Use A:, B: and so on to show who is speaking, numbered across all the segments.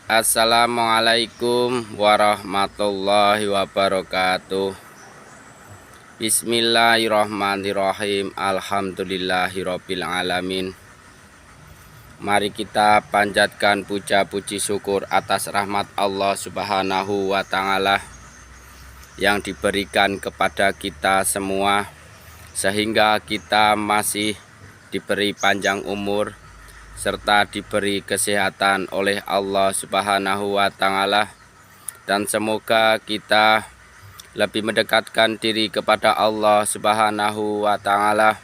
A: Assalamualaikum warahmatullahi wabarakatuh. Bismillahirrahmanirrahim. Alhamdulillahirabbil alamin. Mari kita panjatkan puja puji syukur atas rahmat Allah Subhanahu wa taala yang diberikan kepada kita semua, sehingga kita masih diberi panjang umur serta diberi kesehatan oleh Allah Subhanahu wa taala, dan semoga kita lebih mendekatkan diri kepada Allah Subhanahu wa taala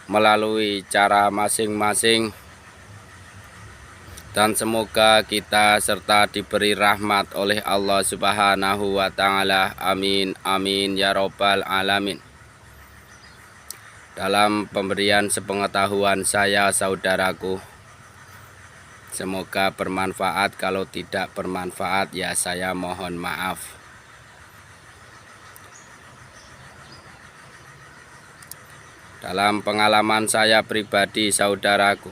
A: melalui cara masing-masing, dan semoga kita serta diberi rahmat oleh Allah Subhanahu wa taala. Amin amin ya robbal alamin. Dalam pemberian sepengetahuan saya, saudaraku, semoga bermanfaat. Kalau tidak bermanfaat, ya saya mohon maaf. Dalam pengalaman saya pribadi, saudaraku,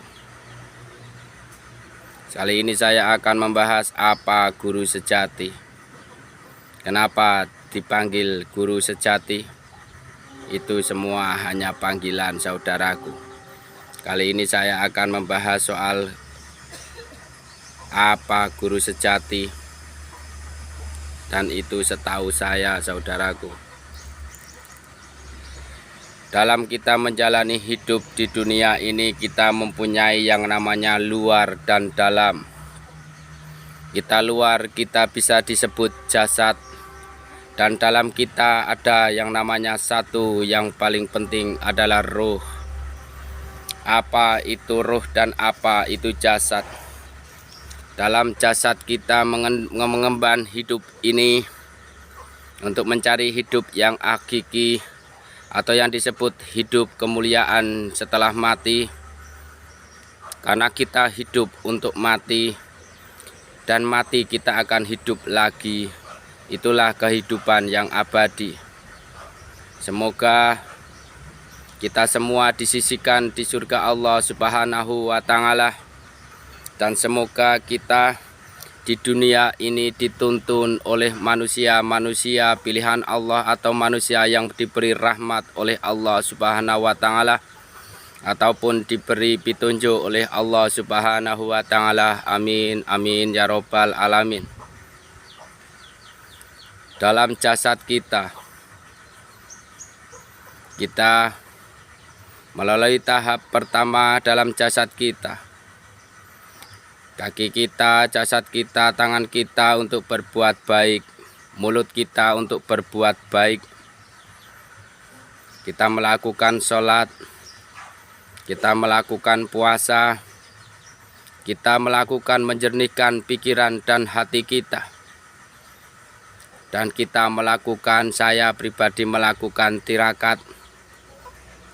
A: kali ini saya akan membahas apa guru sejati. Kenapa dipanggil guru sejati? Itu semua hanya panggilan, saudaraku. Kali ini saya akan membahas soal apa guru sejati, dan itu setahu saya, saudaraku, dalam kita menjalani hidup di dunia ini, kita mempunyai yang namanya luar dan dalam. Kita luar, kita bisa disebut jasad, dan dalam kita ada yang namanya satu yang paling penting adalah ruh. Apa itu ruh dan apa itu jasad? Dalam jasad kita mengemban hidup ini untuk mencari hidup yang hakiki, atau yang disebut hidup kemuliaan setelah mati. Karena kita hidup untuk mati, dan mati kita akan hidup lagi. Itulah kehidupan yang abadi. Semoga kita semua disisikan di surga Allah Subhanahu wa taala, dan semoga kita di dunia ini dituntun oleh manusia-manusia pilihan Allah, atau manusia yang diberi rahmat oleh Allah Subhanahu wa taala, ataupun diberi petunjuk oleh Allah Subhanahu wa taala. Amin amin ya robbal alamin. Dalam jasad kita melalui tahap pertama dalam jasad kita. Kaki kita, jasad kita, tangan kita untuk berbuat baik, mulut kita untuk berbuat baik. Kita melakukan sholat, kita melakukan puasa, kita melakukan menjernihkan pikiran dan hati kita. Dan kita melakukan, saya pribadi melakukan tirakat.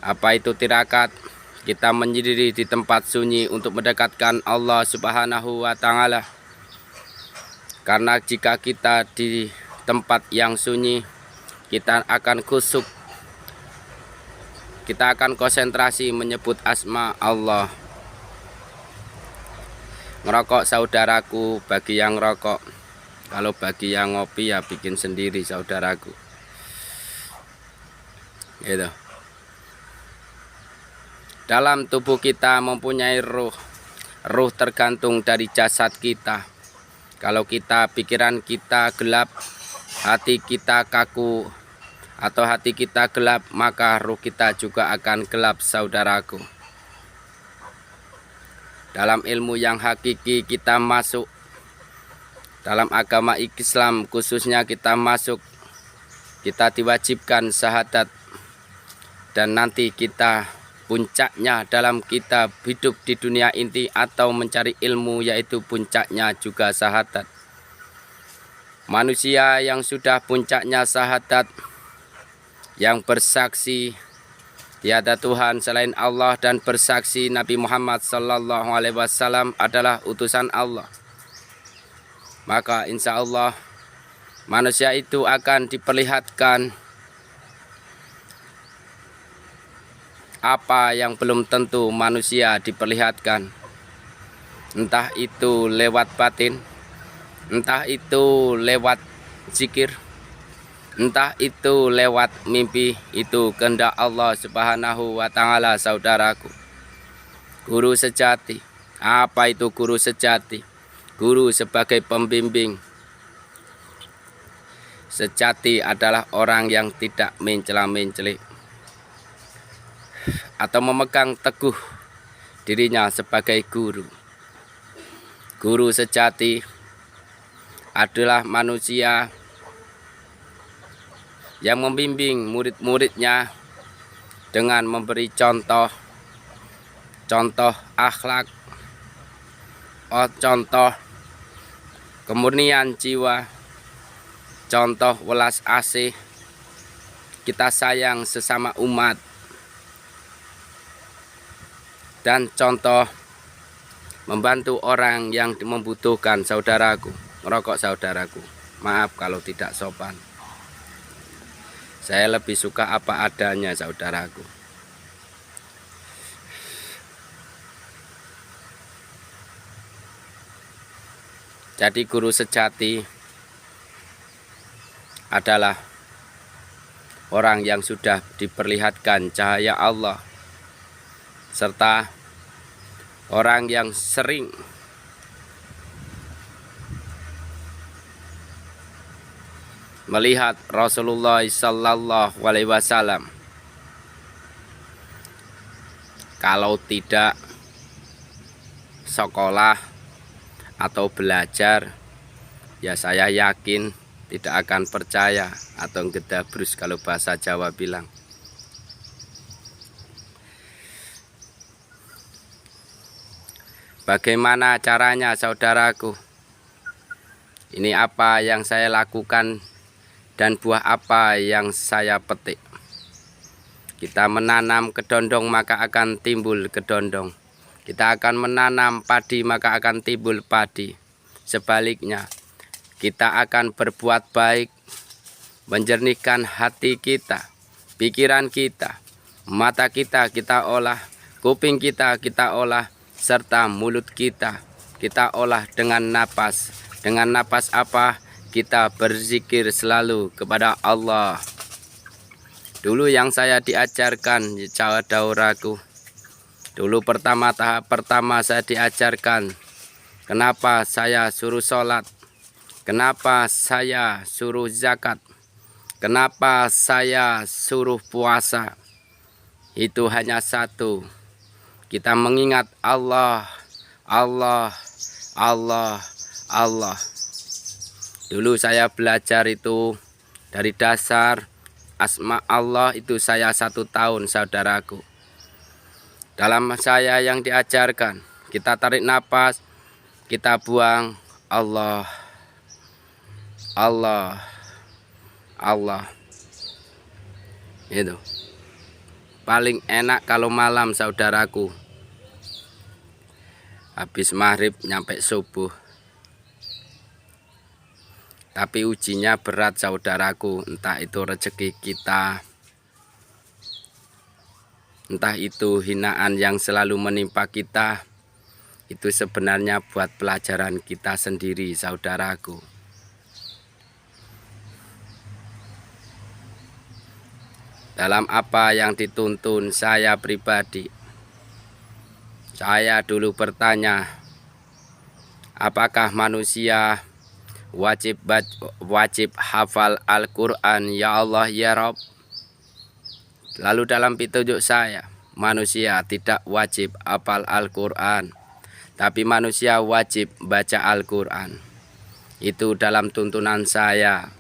A: Apa itu tirakat? Kita menyendiri di tempat sunyi untuk mendekatkan Allah Subhanahu wa taala. Karena jika kita di tempat yang sunyi, kita akan khusyuk. Kita akan konsentrasi menyebut asma Allah. Ngerokok, saudaraku, bagi yang rokok. Kalau bagi yang ngopi, ya bikin sendiri, saudaraku. Gitu. Dalam tubuh kita mempunyai ruh. Ruh tergantung dari jasad kita. Kalau kita, pikiran kita gelap, hati kita kaku, atau hati kita gelap, maka ruh kita juga akan gelap, saudaraku. Dalam ilmu yang hakiki kita masuk, dalam agama Islam khususnya kita masuk, kita diwajibkan syahadat, dan nanti kita puncaknya dalam kita hidup di dunia inti atau mencari ilmu, yaitu puncaknya juga syahadat. Manusia yang sudah puncaknya syahadat, yang bersaksi tiada Tuhan selain Allah dan bersaksi Nabi Muhammad SAW adalah utusan Allah, maka insya Allah manusia itu akan diperlihatkan apa yang belum tentu manusia diperlihatkan, entah itu lewat batin, entah itu lewat zikir, entah itu lewat mimpi, itu kehendak Allah Subhanahu wa Ta'ala, saudaraku. Guru sejati, apa itu guru sejati? Guru sebagai pembimbing sejati adalah orang yang tidak mencela-mencela atau memegang teguh dirinya sebagai guru. Guru sejati adalah manusia yang membimbing murid-muridnya dengan memberi contoh akhlak, contoh kemurnian jiwa, contoh welas asih, kita sayang sesama umat, dan contoh membantu orang yang membutuhkan, saudaraku. Merokok, saudaraku, maaf kalau tidak sopan. Saya lebih suka apa adanya, saudaraku. Jadi guru sejati adalah orang yang sudah diperlihatkan cahaya Allah, serta orang yang sering melihat Rasulullah Sallallahu Alaihi Wasallam. Kalau tidak sekolah atau belajar, ya saya yakin tidak akan percaya atau ngedabrus kalau bahasa Jawa bilang. Bagaimana caranya, saudaraku? Ini apa yang saya lakukan dan buah apa yang saya petik. Kita menanam kedondong maka akan timbul kedondong. Kita akan menanam padi maka akan timbul padi. Sebaliknya, kita akan berbuat baik, menjernihkan hati kita, pikiran kita, mata kita olah, kuping kita olah, serta mulut kita olah dengan napas. Dengan napas apa? Kita berzikir selalu kepada Allah. Dulu yang saya diajarkan, saudaraku, dulu tahap pertama saya diajarkan, kenapa saya suruh sholat, kenapa saya suruh zakat, kenapa saya suruh puasa. Itu hanya satu, kita mengingat Allah, Allah, Allah, Allah. Dulu saya belajar itu dari dasar asma Allah, itu saya 1 tahun, saudaraku. Dalam saya yang diajarkan, kita tarik nafas, kita buang, Allah, Allah, Allah. Itu paling enak kalau malam, saudaraku. Habis maghrib nyampe subuh. Tapi ujinya berat, saudaraku. Entah itu rezeki kita, entah itu hinaan yang selalu menimpa kita. Itu sebenarnya buat pelajaran kita sendiri, saudaraku. Dalam apa yang dituntun saya pribadi, saya dulu bertanya, apakah manusia wajib hafal Al-Quran, ya Allah ya Rabb? Lalu dalam petunjuk saya, manusia tidak wajib hafal Al-Quran, tapi manusia wajib baca Al-Quran. Itu dalam tuntunan saya.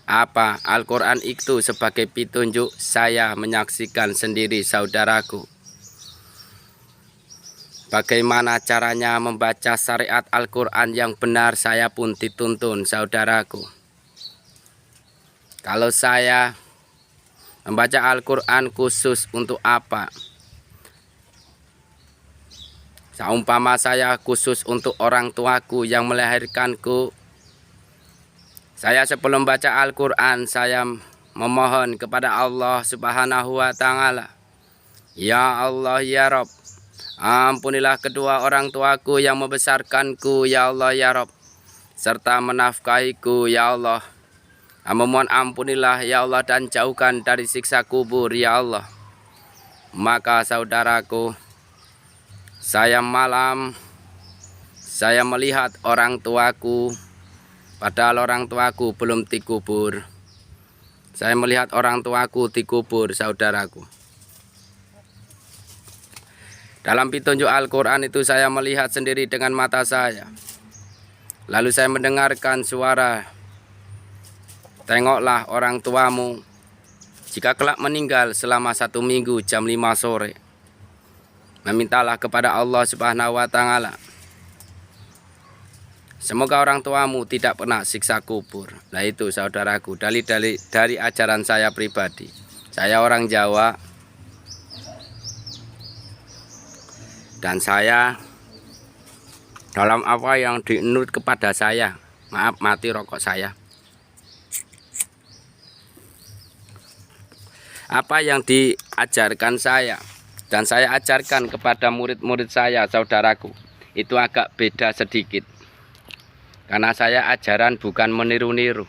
A: Apa Al-Quran itu sebagai petunjuk saya menyaksikan sendiri, saudaraku. Bagaimana caranya membaca syariat Al-Quran yang benar, saya pun dituntun, saudaraku. Kalau saya membaca Al-Quran khusus untuk apa? Seumpama saya khusus untuk orang tuaku yang melahirkanku. Saya sebelum baca Al-Quran, saya memohon kepada Allah Subhanahu wa Ta'ala, ya Allah ya Rabb, Ampunilah kedua orang tuaku yang membesarkanku, ya Allah ya Rabb, serta menafkahiku, ya Allah. Hamba mohon ampunilah, ya Allah, dan jauhkan dari siksa kubur, ya Allah. Maka saudaraku, saya melihat orang tuaku, padahal orang tuaku belum dikubur. Saya melihat orang tuaku dikubur, saudaraku. Dalam petunjuk Al-Quran itu saya melihat sendiri dengan mata saya. Lalu saya mendengarkan suara, tengoklah orang tuamu jika kelak meninggal selama 1 minggu jam 5 sore. Memintalah kepada Allah Subhanahu wa Ta'ala, semoga orang tuamu tidak pernah siksa kubur. Nah itu saudaraku, dari ajaran saya pribadi. Saya orang Jawa, dan saya dalam apa yang dinurut kepada saya, maaf mati rokok saya, apa yang diajarkan saya dan saya ajarkan kepada murid-murid saya, saudaraku, itu agak beda sedikit. Karena saya ajaran bukan meniru-niru.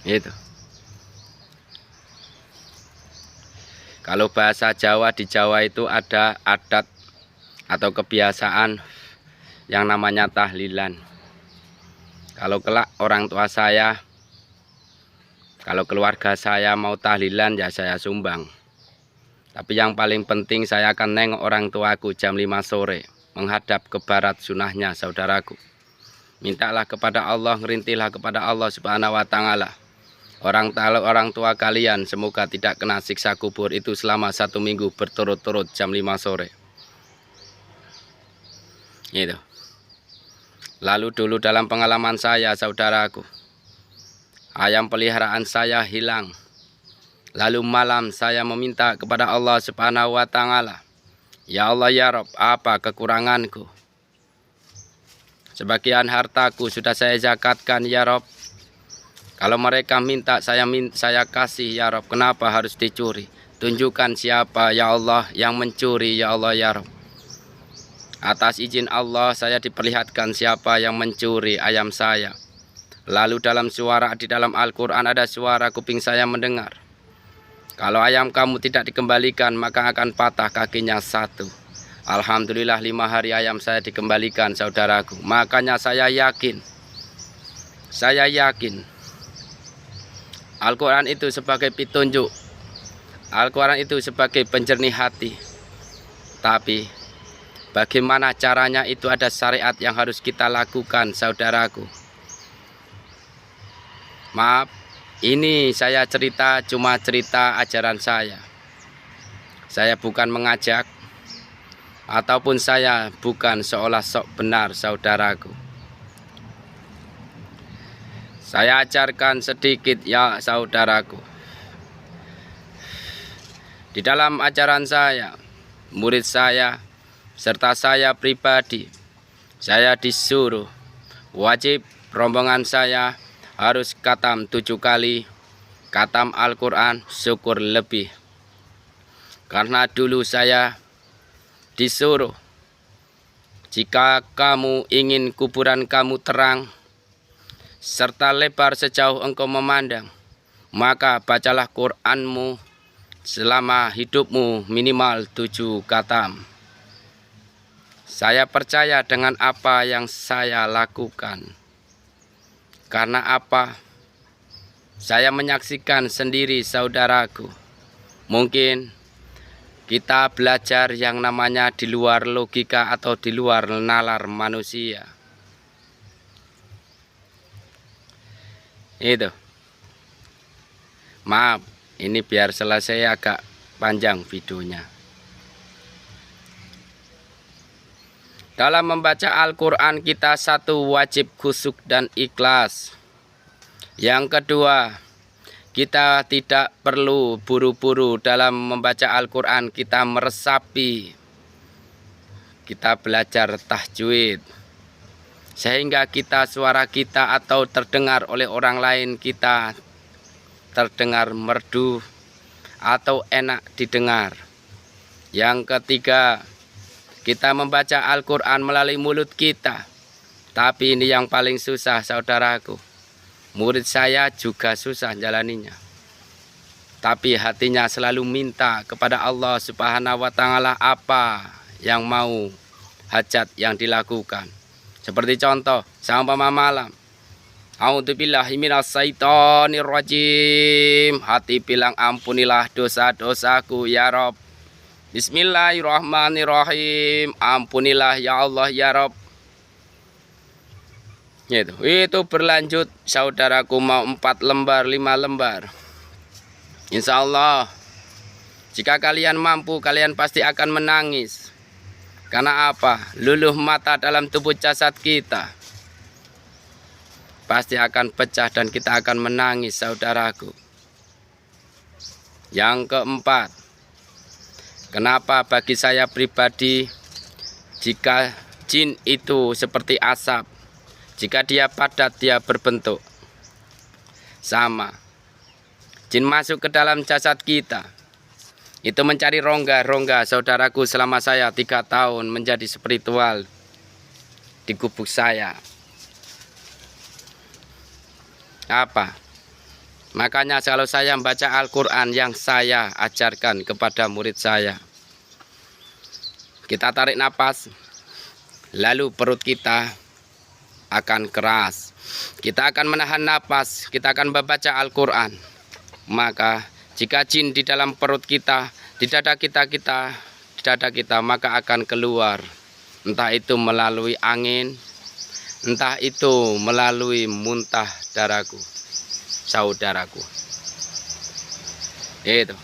A: Itu. Kalau bahasa Jawa, di Jawa itu ada adat atau kebiasaan yang namanya tahlilan. Kalau kelak orang tua saya, kalau keluarga saya mau tahlilan, ya saya sumbang. Tapi yang paling penting saya akan nengok orang tuaku jam 5 sore. Menghadap ke barat sunahnya, saudaraku. Mintalah kepada Allah, ngerintilah kepada Allah Subhanahu wa Ta'ala. Orang tua kalian semoga tidak kena siksa kubur itu selama 1 minggu berturut-turut jam 5 sore. Gitu. Lalu dulu dalam pengalaman saya, saudaraku, ayam peliharaan saya hilang. Lalu malam saya meminta kepada Allah Subhanahu wa Ta'ala, ya Allah ya Rabb, apa kekuranganku? Sebagian hartaku sudah saya zakatkan, ya Rabb. Kalau mereka minta, saya kasih, ya Rabb. Kenapa harus dicuri? Tunjukkan siapa, ya Allah, yang mencuri, ya Allah ya Rabb. Atas izin Allah saya diperlihatkan siapa yang mencuri ayam saya. Lalu di dalam Al-Quran ada suara kuping saya mendengar, kalau ayam kamu tidak dikembalikan maka akan patah kakinya 1. Alhamdulillah 5 hari ayam saya dikembalikan, saudaraku. Makanya saya yakin Al-Quran itu sebagai petunjuk, Al-Quran itu sebagai penjernih hati. Tapi bagaimana caranya itu ada syariat yang harus kita lakukan, saudaraku. Maaf, ini saya cuma cerita ajaran saya. Saya bukan mengajak, ataupun saya bukan seolah sok benar, saudaraku. Saya ajarkan sedikit, ya saudaraku. Di dalam ajaran saya, murid saya, serta saya pribadi, saya disuruh wajib rombongan saya harus khatam 7 kali, khatam Al-Quran, syukur lebih. Karena dulu saya disuruh, jika kamu ingin kuburan kamu terang, serta lebar sejauh engkau memandang, maka bacalah Quranmu selama hidupmu minimal 7 khatam. Saya percaya dengan apa yang saya lakukan. Karena apa? Saya menyaksikan sendiri, saudaraku. Mungkin kita belajar yang namanya di luar logika atau di luar nalar manusia. Itu. Maaf, ini biar selesai agak panjang videonya. Dalam membaca Al-Quran kita, 1, wajib khusyuk dan ikhlas. Yang kedua, kita tidak perlu buru-buru dalam membaca Al-Quran. Kita meresapi, kita belajar tahajud, sehingga suara kita atau terdengar oleh orang lain, kita terdengar merdu atau enak didengar. Yang ketiga, kita membaca Al-Quran melalui mulut kita. Tapi ini yang paling susah, saudaraku. Murid saya juga susah jalaninya. Tapi hatinya selalu minta kepada Allah Subhanahu wa Ta'ala apa yang mau hajat yang dilakukan. Seperti contoh, seumpama malam, a'udzubillahi minasyaitonirrajim. Hati bilang ampunilah dosa-dosaku ya Rob. Bismillahirrahmanirrahim. Ampunilah ya Allah ya Rob. Itu berlanjut, saudaraku, mau 4 lembar 5 lembar. Insya Allah, jika kalian mampu, kalian pasti akan menangis. Karena apa? Luluh mata dalam tubuh jasad kita pasti akan pecah dan kita akan menangis, saudaraku. Yang keempat, kenapa bagi saya pribadi, jika jin itu seperti asap, jika dia padat, dia berbentuk sama. Jin masuk ke dalam jasad kita, itu mencari rongga-rongga, saudaraku. Selama saya 3 tahun menjadi spiritual di gubuk saya. Apa? Makanya kalau saya membaca Al-Quran yang saya ajarkan kepada murid saya, kita tarik napas, lalu perut kita akan keras. Kita akan menahan napas, kita akan membaca Al-Quran. Maka jika jin di dalam perut kita, di dada kita, maka akan keluar. Entah itu melalui angin, entah itu melalui muntah darahku, saudaraku. Itu.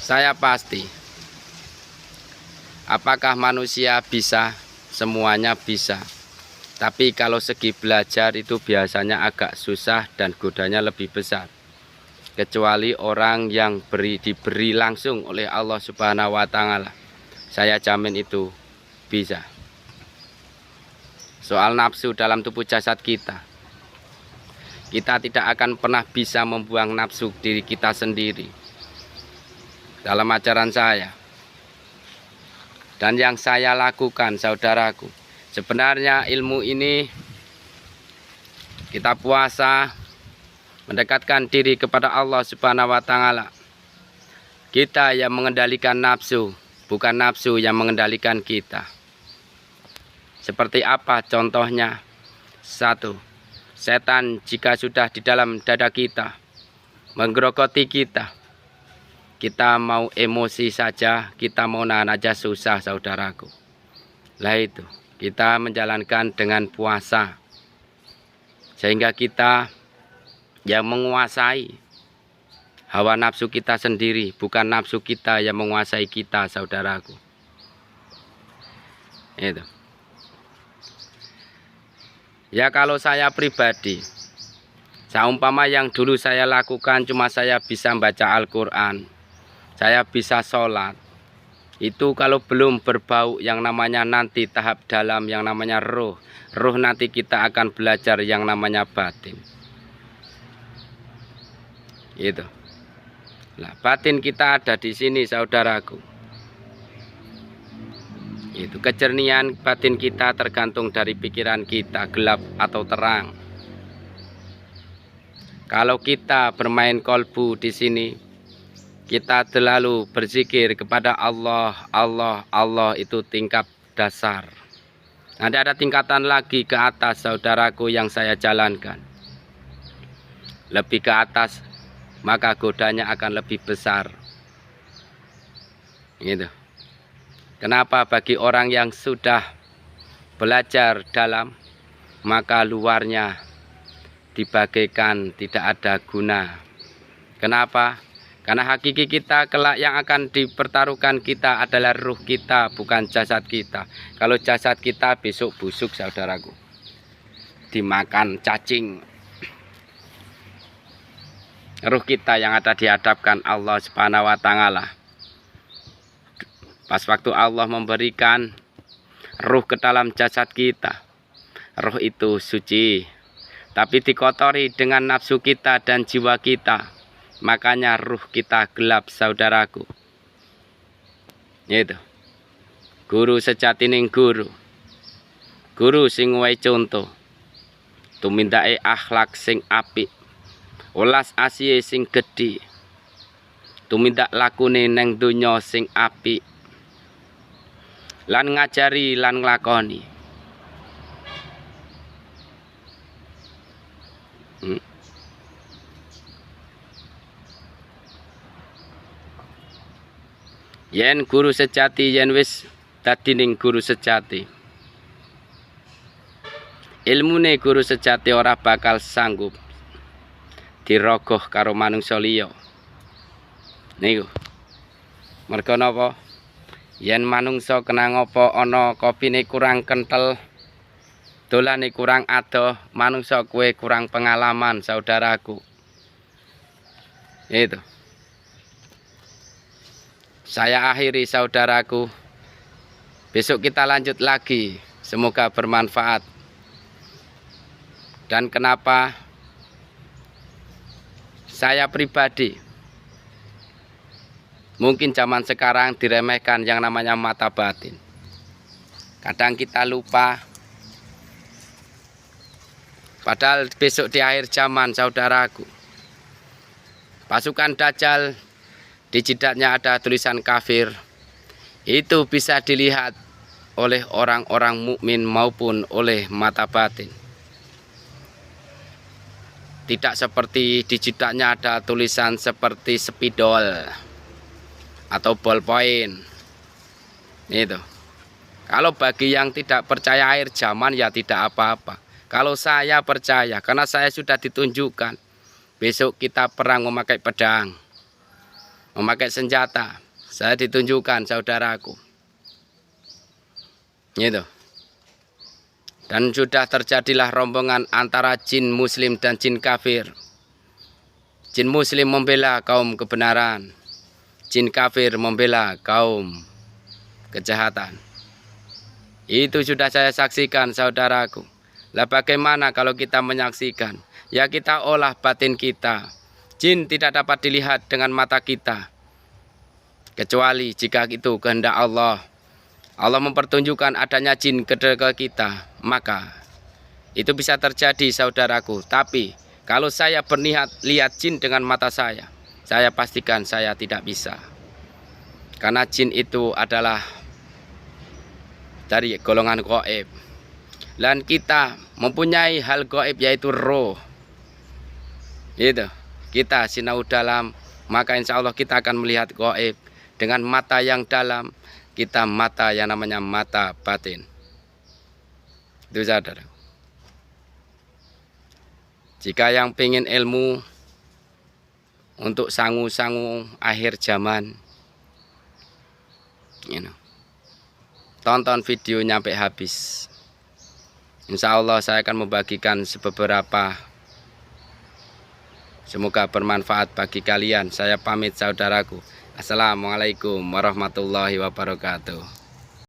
A: Saya pasti. Apakah manusia bisa? Semuanya bisa. Tapi kalau segi belajar itu biasanya agak susah dan godanya lebih besar. Kecuali orang yang diberi langsung oleh Allah Subhanahu wa Ta'ala. Saya jamin itu bisa. Soal nafsu dalam tubuh jasad kita, kita tidak akan pernah bisa membuang nafsu diri kita sendiri. Dalam ajaran saya dan yang saya lakukan, saudaraku, sebenarnya ilmu ini kita puasa, mendekatkan diri kepada Allah Subhanahu wa Ta'ala. Kita yang mengendalikan nafsu, bukan nafsu yang mengendalikan kita. Seperti apa contohnya? 1. Setan jika sudah di dalam dada kita, menggerogoti kita, kita mau emosi saja, kita mau nahan aja susah, saudaraku. Lah itu, kita menjalankan dengan puasa. Sehingga kita yang menguasai hawa nafsu kita sendiri, bukan nafsu kita yang menguasai kita, saudaraku. Itu. Ya kalau saya pribadi, seumpama yang dulu saya lakukan cuma saya bisa membaca Al-Quran, saya bisa sholat. Itu kalau belum berbau yang namanya nanti tahap dalam yang namanya roh. Roh nanti kita akan belajar yang namanya batin. Itu. Nah, batin kita ada di sini, saudaraku. Itu kejernihan batin kita tergantung dari pikiran kita, gelap atau terang. Kalau kita bermain kolbu di sini, kita selalu berzikir kepada Allah, Allah, Allah, itu tingkat dasar. Nanti ada tingkatan lagi ke atas, saudaraku, yang saya jalankan. Lebih ke atas, maka godanya akan lebih besar. Gitu. Kenapa? Bagi orang yang sudah belajar dalam, maka luarnya dibagaikan tidak ada guna. Kenapa? Karena hakiki kita kelak yang akan dipertaruhkan kita adalah ruh kita, bukan jasad kita. Kalau jasad kita besok busuk, saudaraku, dimakan cacing. Ruh kita yang ada dihadapkan Allah Subhanahu wa Ta'ala. Pas waktu Allah memberikan ruh ke dalam jasad kita, ruh itu suci, tapi dikotori dengan nafsu kita dan jiwa kita. Makanya ruh kita gelap, saudaraku. Itu. Guru sejatining guru. Guru sing wae conto. Tumindake akhlak sing apik. Welas asihe sing gedhe. Tumindak lakune neng donya sing apik. Lan ngajari lan nglakoni. Yen guru sejati yen wis dadi ning guru sejati. Ilmune guru sejati ora bakal sanggup dirogoh karo manungsa liya. Niku. Merga napa? Yen manungsa kena ngapa ana kopine kurang kentel, dolane kurang adoh, manungsa kuwe kurang pengalaman, saudaraku. Itu. Saya akhiri, saudaraku. Besok kita lanjut lagi. Semoga bermanfaat. Dan kenapa saya pribadi mungkin zaman sekarang diremehkan yang namanya mata batin. Kadang kita lupa. Padahal besok di akhir zaman, saudaraku, pasukan Dajjal di jidatnya ada tulisan kafir. Itu bisa dilihat oleh orang-orang mukmin maupun oleh mata batin. Tidak seperti di jidatnya ada tulisan seperti spidol atau ballpoint. Itu. Kalau bagi yang tidak percaya akhir zaman ya tidak apa-apa. Kalau saya percaya, karena saya sudah ditunjukkan. Besok kita perang memakai pedang, memakai senjata. Saya ditunjukkan, saudaraku. Gitu. Dan sudah terjadilah rombongan antara jin muslim dan jin kafir. Jin muslim membela kaum kebenaran. Jin kafir membela kaum kejahatan. Itu sudah saya saksikan, saudaraku. Lah bagaimana kalau kita menyaksikan? Ya kita olah batin kita. Jin tidak dapat dilihat dengan mata kita. Kecuali jika itu kehendak Allah. Allah mempertunjukkan adanya jin ke kita, maka itu bisa terjadi, saudaraku. Tapi kalau saya berniat lihat jin dengan mata saya pastikan saya tidak bisa. Karena jin itu adalah dari golongan gaib. Dan kita mempunyai hal gaib yaitu roh. Itu. Kita sinau dalam, maka insya Allah kita akan melihat gaib dengan mata yang dalam. Kita mata yang namanya mata batin. Itu, saudara. Jika yang pengen ilmu untuk sangu-sangu akhir zaman, tonton video nyampe habis. Insya Allah saya akan membagikan beberapa. Semoga bermanfaat bagi kalian. Saya pamit, saudaraku. Assalamualaikum warahmatullahi wabarakatuh.